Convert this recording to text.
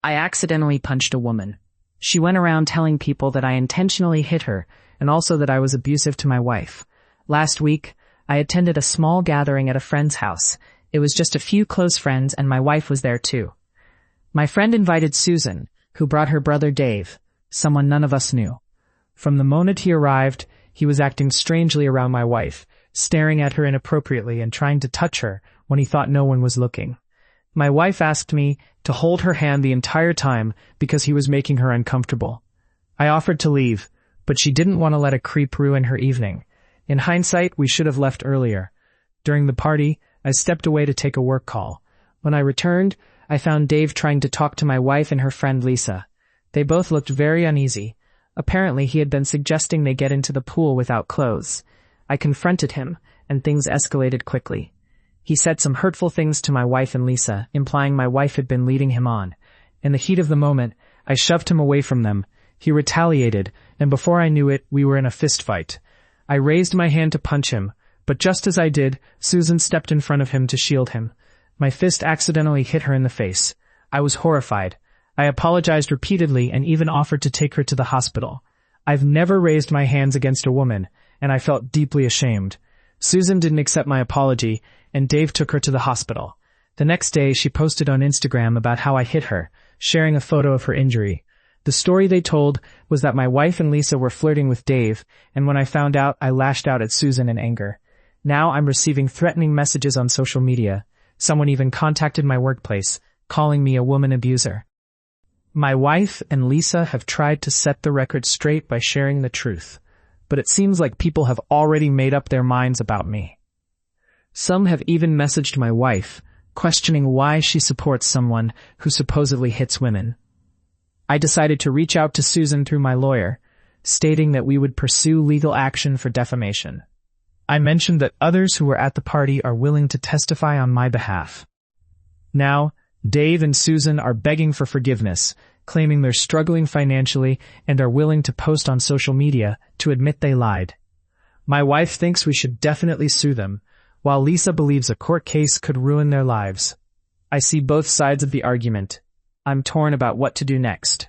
I accidentally punched a woman. She went around telling people that I intentionally hit her and also that I was abusive to my wife. Last week, I attended a small gathering at a friend's house. It was just a few close friends and my wife was there too. My friend invited Susan, who brought her brother Dave, someone none of us knew. From the moment he arrived, he was acting strangely around my wife, staring at her inappropriately and trying to touch her when he thought no one was looking. My wife asked me to hold her hand the entire time because he was making her uncomfortable. I offered to leave, but she didn't want to let a creep ruin her evening. In hindsight, we should have left earlier. During the party, I stepped away to take a work call. When I returned, I found Dave trying to talk to my wife and her friend Lisa. They both looked very uneasy. Apparently, he had been suggesting they get into the pool without clothes. I confronted him, and things escalated quickly. He said some hurtful things to my wife and Lisa, implying my wife had been leading him on. In the heat of the moment, I shoved him away from them. He retaliated, and before I knew it, we were in a fist fight. I raised my hand to punch him, but just as I did, Susan stepped in front of him to shield him. My fist accidentally hit her in the face. I was horrified. I apologized repeatedly and even offered to take her to the hospital. I've never raised my hands against a woman, and I felt deeply ashamed. Susan didn't accept my apology, and Dave took her to the hospital. The next day, she posted on Instagram about how I hit her, sharing a photo of her injury. The story they told was that my wife and Lisa were flirting with Dave, and when I found out, I lashed out at Susan in anger. Now I'm receiving threatening messages on social media. Someone even contacted my workplace, calling me a woman abuser. My wife and Lisa have tried to set the record straight by sharing the truth, but it seems like people have already made up their minds about me. Some have even messaged my wife, questioning why she supports someone who supposedly hits women. I decided to reach out to Susan through my lawyer, stating that we would pursue legal action for defamation. I mentioned that others who were at the party are willing to testify on my behalf. Now, Dave and Susan are begging for forgiveness, claiming they're struggling financially and are willing to post on social media to admit they lied. My wife thinks we should definitely sue them, while Lisa believes a court case could ruin their lives. I see both sides of the argument. I'm torn about what to do next.